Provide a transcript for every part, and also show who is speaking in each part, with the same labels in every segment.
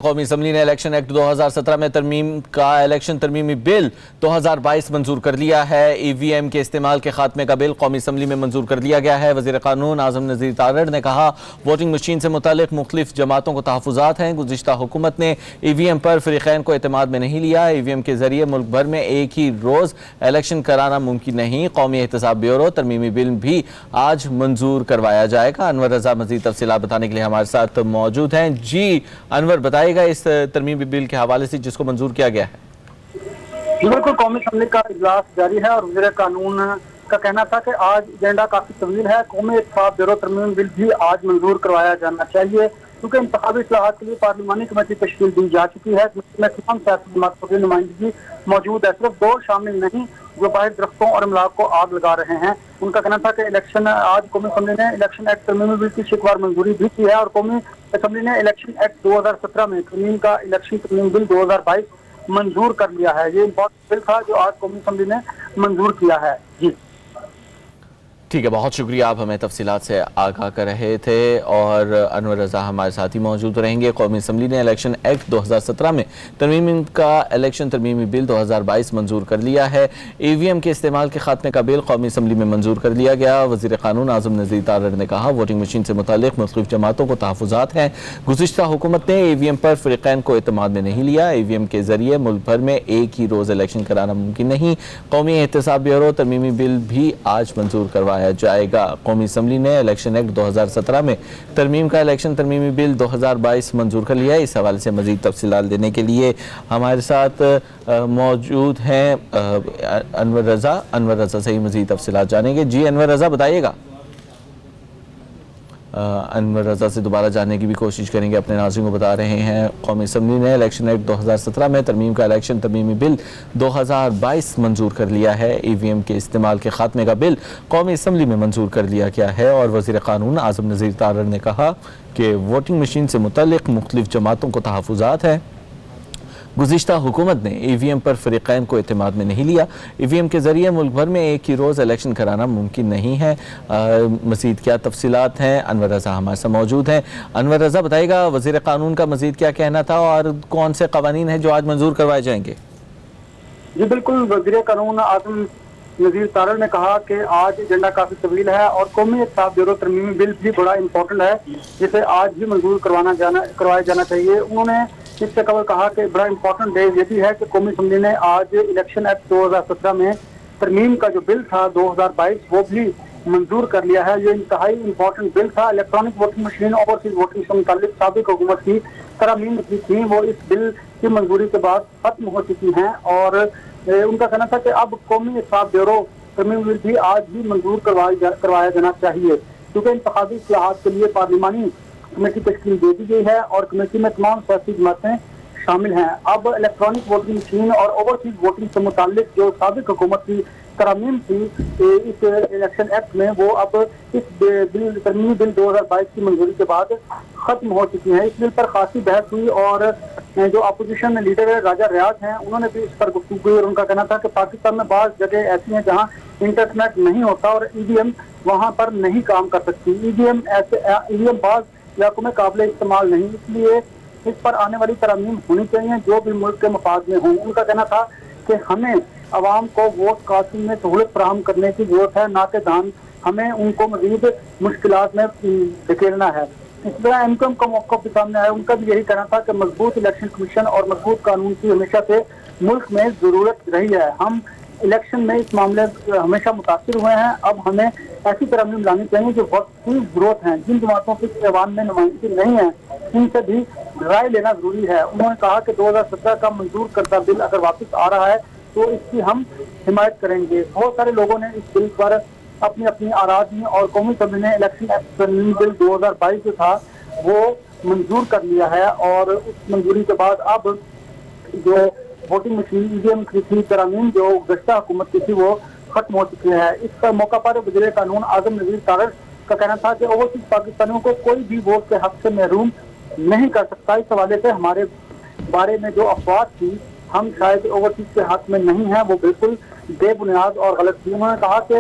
Speaker 1: قومی اسمبلی نے election act 2017 میں ترمیم کا الیکشن ترمیمی بل 2022 منظور کر لیا ہے۔ ای وی ایم کے استعمال کے خاتمے کا بل قومی اسمبلی میں منظور کر لیا گیا ہے۔ وزیر قانون اعظم نذیر تارڑ نے کہا ووٹنگ مشین سے متعلق مختلف جماعتوں کو تحفظات ہیں۔ گزشتہ حکومت نے ای وی ایم پر فریقین کو اعتماد میں نہیں لیا۔ ای وی ایم کے ذریعے ملک بھر میں ایک ہی روز الیکشن کرانا ممکن نہیں۔ قومی احتساب بیورو ترمیمی بل بھی آج منظور کروایا جائے گا۔ انور رضا مزید تفصیلات بتانے کے لیے ہمارے ساتھ موجود ہیں۔ جی انور، بتائیے گا اس ترمیمی بل کے حوالے سے جس کو منظور کیا گیا ہے۔
Speaker 2: بالکل، قومی اسمبلی کا اجلاس جاری ہے اور وزیر قانون کا کہنا تھا کہ آج ایجنڈا کافی طویل ہے۔ قومی احتساب بیورو ترمیمی بل بھی آج منظور کروایا جانا چاہیے کیونکہ انتخابی اصلاحات کے لیے پارلیمانی کمیٹی تشکیل دی جا چکی ہے۔ اس میں تمام سیاسی جماعتوں کی نمائندگی موجود ہے، صرف دو شامل نہیں جو باہر درختوں اور املاک کو آگ لگا رہے ہیں۔ ان کا کہنا تھا کہ آج قومی اسمبلی نے الیکشن ایکٹ ترمیمی بل کی شکوار منظوری بھی کی ہے اور قومی اسمبلی نے الیکشن ایکٹ 2017 میں ترمیم کا الیکشن ترمیمی بل 2022 منظور کر لیا ہے۔ یہ امپورٹنٹ بل تھا جو آج قومی اسمبلی نے منظور کیا ہے۔ جی
Speaker 1: ٹھیک ہے، بہت شکریہ، آپ ہمیں تفصیلات سے آگاہ کر رہے تھے اور انور رضا ہمارے ساتھ ہی موجود رہیں گے۔ قومی اسمبلی نے الیکشن ایکٹ 2017 میں ترمیم کا الیکشن ترمیمی بل 2022 منظور کر لیا ہے۔ ای وی ایم کے استعمال کے خاتمے کا بل قومی اسمبلی میں منظور کر لیا گیا۔ وزیر قانون اعظم نذیر تارڑ نے کہا ووٹنگ مشین سے متعلق مختلف جماعتوں کو تحفظات ہیں۔ گزشتہ حکومت نے ای وی ایم پر فریقین کو اعتماد میں نہیں لیا۔ ای وی ایم کے ذریعے ملک بھر میں ایک ہی روز الیکشن کرانا ممکن نہیں۔ قومی احتساب بیورو ترمیمی بل بھی آج منظور کروایا جائے گا۔ قومی اسمبلی نے الیکشن ایکٹ 2017 میں ترمیم کا الیکشن ترمیمی بل 2022 منظور کر لیا ہے۔ اس حوالے سے مزید تفصیلات دینے کے لیے ہمارے ساتھ موجود ہیں انور رضا سے ہی مزید تفصیلات جانیں گے۔ جی انور رضا، بتائیے گا۔ انور رضا سے دوبارہ جاننے کی بھی کوشش کریں گے، اپنے ناظرین کو بتا رہے ہیں قومی اسمبلی نے الیکشن ایکٹ 2017 میں ترمیم کا الیکشن ترمیمی بل 2022 منظور کر لیا ہے۔ ای وی ایم کے استعمال کے خاتمے کا بل قومی اسمبلی میں منظور کر لیا گیا ہے اور وزیر قانون اعظم نذیر تارڑ نے کہا کہ ووٹنگ مشین سے متعلق مختلف جماعتوں کو تحفظات ہیں۔ گزشتہ حکومت نے ای وی ایم پر فریقین کو اعتماد میں نہیں لیا۔ ای وی ایم کے ذریعے ملک بھر میں ایک ہی روز الیکشن کرانا ممکن نہیں ہے۔ مزید کیا تفصیلات ہیں؟ انور رضا ہمارے ساتھ موجود ہیں۔ انور رضا، بتائیے گا وزیر قانون کا مزید کیا کہنا تھا اور کون سے قوانین ہیں جو آج منظور کروائے جائیں گے؟
Speaker 2: جی بالکل، وزیر قانون اعظم نذیر تارڑ نے کہا کہ آج ایجنڈا کافی طویل ہے اور قومی احتساب بیورو ترمیمی بل بھی بڑا امپورٹنٹ ہے جسے آج بھی منظور کروایا جانا چاہیے۔ انہوں نے اس سے قبل کہا کہ بڑا امپورٹنٹ ڈے یہ بھی ہے کہ قومی اسمبلی نے آج الیکشن ایکٹ 2017 میں ترمیم کا جو بل تھا 2022 وہ بھی منظور کر لیا ہے۔ یہ انتہائی امپورٹنٹ بل تھا۔ Electronic voting machine overseas voting سے متعلق سابق حکومت کی ترامیم کی تھیں، وہ اس بل کی منظوری کے بعد ختم ہو چکی ہیں اور ان کا کہنا تھا کہ اب قومی احتساب بیورو ترمیم بل بھی آج بھی منظور کروایا جانا چاہیے کیونکہ انتخابی اصلاحات کے لیے پارلیمانی کمیٹی تشکیل دے دی گئی ہے اور کمیٹی میں تمام سیاسی جماعتیں شامل ہیں۔ اب الیکٹرانک ووٹنگ مشین اور اوورسیز ووٹنگ سے متعلق جو سابق حکومت کی ترامیم تھی اس الیکشن ایکٹ میں، وہ اب اس ترمیمی بل 2022 کی منظوری کے بعد ختم ہو چکی ہیں۔ اس بل پر خاصی بحث ہوئی اور جو اپوزیشن لیڈر راجہ ریاض ہیں انہوں نے بھی اس پر گفتگو کی اور ان کا کہنا تھا کہ پاکستان میں بعض جگہ ایسی ہیں جہاں انٹرنیٹ نہیں ہوتا اور ای وی ایم وہاں پر نہیں کام کر سکتی۔ ای وی ایم بعض علاقوں میں قابل استعمال نہیں، اس لیے اس پر آنے والی ترامیم ہونی چاہیے جو بھی ملک کے مفاد میں ہوں۔ ان کا کہنا تھا کہ ہمیں عوام کو ووٹ کاسٹنگ میں سہولت فراہم کرنے کی ضرورت ہے، نہ کہ ہمیں ان کو مزید مشکلات میں دھکیلنا ہے۔ اس طرح ایم کیو ایم کا موقف بھی سامنے آیا، ان کا بھی یہی کہنا تھا کہ مضبوط الیکشن کمیشن اور مضبوط قانون کی ہمیشہ سے ملک میں ضرورت رہی ہے۔ ہم الیکشن میں اس معاملے ہمیشہ متاثر ہوئے ہیں، اب ہمیں ایسی ترامیم لانی چاہیے جو وقت کی ضرورت ہیں۔ جن جماعتوں کی ایوان میں نمائندگی نہیں ہے ان سے بھی رائے لینا ضروری ہے۔ انہوں نے کہا کہ 2017 کا منظور کردہ بل اگر واپس آ رہا ہے تو اس کی ہم حمایت کریں گے۔ بہت سارے لوگوں نے اس بل پر اپنی اپنی آراء دی اور قومی اسمبلی نے الیکشن ایکٹ ترمیم بل 2022 جو تھا وہ منظور کر لیا ہے اور اس منظوری کے بعد اب جو ووٹنگ مشین ای وی ایم کی ترامیم جو گزشتہ حکومت کی تھی وہ ختم ہو چکی ہے۔ اس پر موقع پر وزیر قانون اعظم نذیر تارڑ کا کہنا تھا کہ اوورسیز پاکستانیوں کو کوئی بھی ووٹ کے حق سے محروم نہیں کر سکتا۔ اس حوالے سے ہمارے بارے میں جو افواہ تھی ہم شاید اوورسیز کے حق میں نہیں ہیں وہ بالکل بے بنیاد اور غلط تھی۔ انہوں نے کہا کہ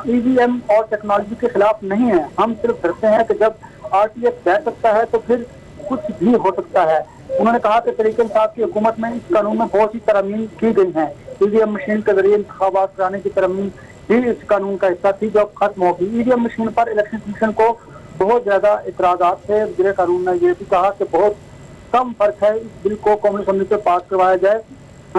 Speaker 2: ای وی ایم اور ٹیکنالوجی کے خلاف نہیں ہیں، ہم صرف ڈرتے ہیں کہ جب آر ٹی ایس بیٹھ سکتا ہے تو پھر کچھ بھی ہو سکتا ہے۔ انہوں نے کہا کہ تحریک انصاف کی حکومت میں اس قانون میں بہت سی ترامیم کی گئی ہیں. EVM مشین کے ذریعے انتخابات کرانے کی ترمیم بھی اس قانون کا حصہ تھی جو اب ختم ہوگی. EVM مشین پر الیکشن کمیشن کو بہت زیادہ اعتراضات تھے. وزیر قانون نے یہ بھی کہا کہ بہت کم فرق ہے اس بل کو قومی اسمبلی سے پاس کروایا جائے.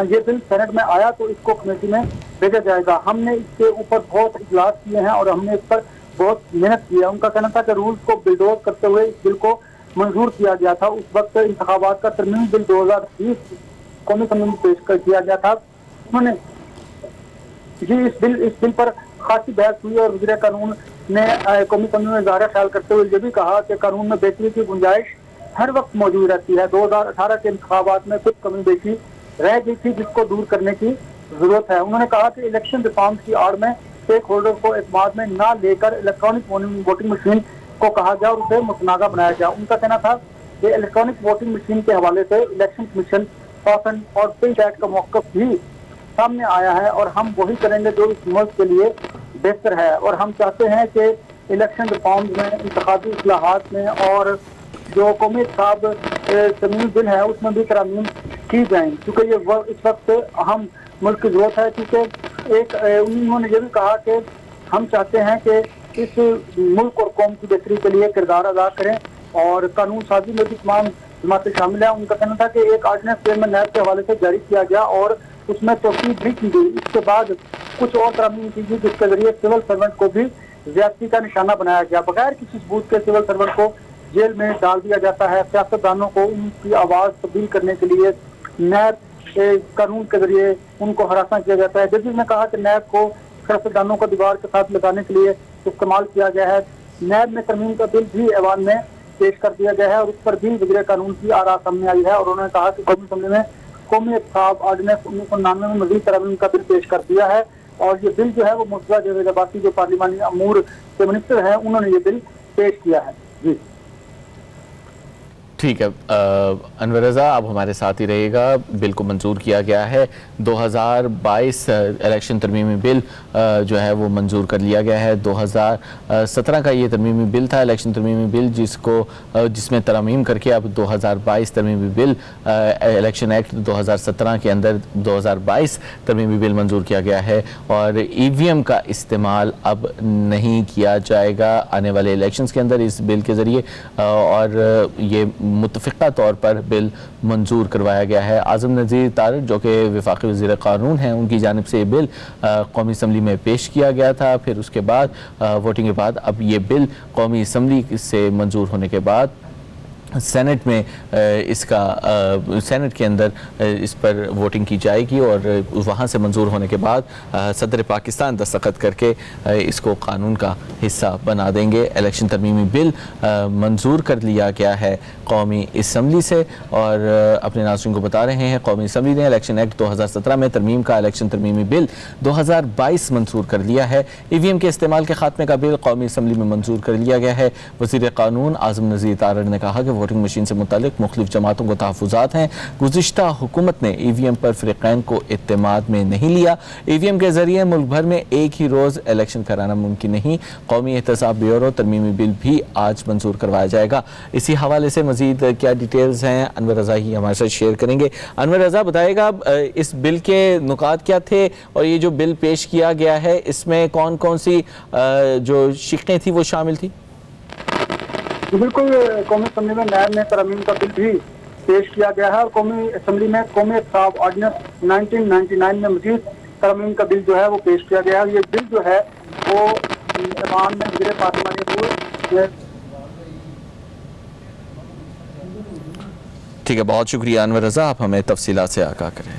Speaker 2: یہ بل سینٹ میں آیا تو اس کو کمیٹی میں بھیجا جائے گا. ہم نے اس کے اوپر بہت اجلاس کیے ہیں اور ہم نے اس پر بہت محنت کی ہے. ان کا کہنا تھا کہ رولز کو بلڈوز کرتے ہوئے اس بل کو منظور کیا گیا تھا. اس وقت انتخابات کا ترمیمی بل 2020 قومی اسمبلی میں پیش کر دیا گیا تھا. انہوں نے اس بل پر خاصی بحث ہوئی اور وزیر قانون نے قومی اسمبلی میں اظہار خیال کرتے ہوئے یہ بھی کہا کہ قانون میں بہتری کی گنجائش ہر وقت موجود رہتی ہے. 2018 کے انتخابات میں کچھ کمی بیشی رہ گئی تھی جس کو دور کرنے کی ضرورت ہے. انہوں نے کہا کہ الیکشن ریفارمز کی آڑ میں اسٹیک ہولڈر کو اعتماد میں نہ لے کر الیکٹرانک ووٹنگ مشین کو کہا گیا اور اسے متنازع بنایا گیا. ان کا کہنا تھا کہ الیکٹرانک ووٹنگ مشین کے حوالے سے الیکشن کمیشن اور پنچ ایکٹ کا موقف بھی سامنے آیا ہے اور ہم وہی کریں گے جو اس ملک کے لیے بہتر ہے. اور ہم چاہتے ہیں کہ الیکشن ریفارمز میں انتخابی اصلاحات میں اور جو قومی انتخاب ترمیمی بل ہے اس میں بھی ترامیم کی جائیں کیونکہ یہ اس وقت اہم ملک کی ضرورت ہے. کیونکہ انہوں نے یہ بھی کہا کہ ہم چاہتے ہیں کہ اس ملک اور قوم کی بہتری کے لیے کردار ادا کریں اور قانون سازی میں بھی تمام جماعتیں شامل ہیں. ان کا کہنا تھا کہ ایک آرڈیننس چیئرمین نیب کے حوالے سے جاری کیا گیا اور اس میں توثیق بھی کی گئی. اس کے بعد کچھ اور ترامیم کی گئی جس کے ذریعے سول سرونٹ کو بھی زیادتی کا نشانہ بنایا گیا. بغیر کسی ثبوت کے سول سرونٹ کو جیل میں ڈال دیا جاتا ہے. سیاستدانوں کو ان کی آواز تبدیل کرنے کے لیے نیب قانون کے ذریعے ان کو ہراساں کیا جاتا ہے. ججز نے کہا کہ نیب کو سیاستدانوں کو دیوار کے ساتھ لگانے کے لیے استعمال کیا گیا ہے. نیب میں ترمیم کا بل بھی ایوان میں پیش کر دیا گیا ہے اور اس پر بھی وزیر قانون کی آراء سامنے آئی ہے اور انہوں نے کہا کہ قومی اسمبلی میں قومی انتخاب آرڈیننس 1999 میں مزید ترمیم کا بل پیش کر دیا ہے اور یہ بل جو ہے وہ مرتضیٰ جاوید عباسی جو پارلیمانی امور کے منسٹر ہیں انہوں نے یہ بل پیش کیا ہے. جی
Speaker 1: ٹھیک ہے. انور رضا آپ ہمارے ساتھ ہی رہے گا. بل کو منظور کیا گیا ہے. 2022 الیکشن ترمیمی بل جو ہے وہ منظور کر لیا گیا ہے. 2017 کا یہ ترمیمی بل تھا الیکشن ترمیمی بل جس میں ترمیم کر کے اب 2022 ترمیمی بل الیکشن ایکٹ 2017 کے اندر 2022 ترمیمی بل منظور کیا گیا ہے اور EVM کا استعمال اب نہیں کیا جائے گا آنے والے الیکشنز کے اندر اس بل کے ذریعے اور یہ متفقہ طور پر بل منظور کروایا گیا ہے. اعظم نذیر تارڑ جو کہ وفاقی وزیر قانون ہیں ان کی جانب سے یہ بل قومی اسمبلی میں پیش کیا گیا تھا. پھر اس کے بعد ووٹنگ کے بعد اب یہ بل قومی اسمبلی سے منظور ہونے کے بعد سینٹ میں سینٹ کے اندر اس پر ووٹنگ کی جائے گی اور وہاں سے منظور ہونے کے بعد صدر پاکستان دستخط کر کے اس کو قانون کا حصہ بنا دیں گے. الیکشن ترمیمی بل منظور کر لیا گیا ہے قومی اسمبلی سے اور اپنے ناظرین کو بتا رہے ہیں قومی اسمبلی نے الیکشن ایکٹ 2017 میں ترمیم کا الیکشن ترمیمی بل 2022 منظور کر لیا ہے. EVM کے استعمال کے خاتمے کا بل قومی اسمبلی میں منظور کر لیا گیا ہے. وزیر قانون اعظم نذیر تارڑ نے کہا کہ ووٹنگ مشین سے متعلق مختلف جماعتوں کو تحفظات ہیں. گزشتہ حکومت نے EVM پر فریقین کو اعتماد میں نہیں لیا. EVM کے ذریعے ملک بھر میں ایک ہی روز الیکشن کرانا ممکن نہیں. قومی احتساب بیورو ترمیمی بل بھی آج منظور کروایا جائے گا. اسی حوالے سے مزید کیا ڈیٹیلز ہیں انور رضا ہی ہمارے ساتھ شیئر کریں گے. انور رضا بتائے گا اس بل کے نکات کیا تھے اور یہ جو بل پیش کیا گیا ہے اس میں کون کون سی جو شقیں تھی وہ شامل تھی؟
Speaker 2: بالکل قومی اسمبلی میں نیب میں ترمیم کا بل بھی پیش کیا گیا ہے اور قومی اسمبلی میں قومی انتخاب آرڈیننس 1999 میں مزید ترمیم کا بل جو ہے وہ پیش کیا گیا ہے. یہ بل جو ہے وہ ایوان میں وزیر پارلیمانی امور.
Speaker 1: ٹھیک ہے، بہت شکریہ انور رضا، آپ ہمیں تفصیلات سے آگاہ کریں.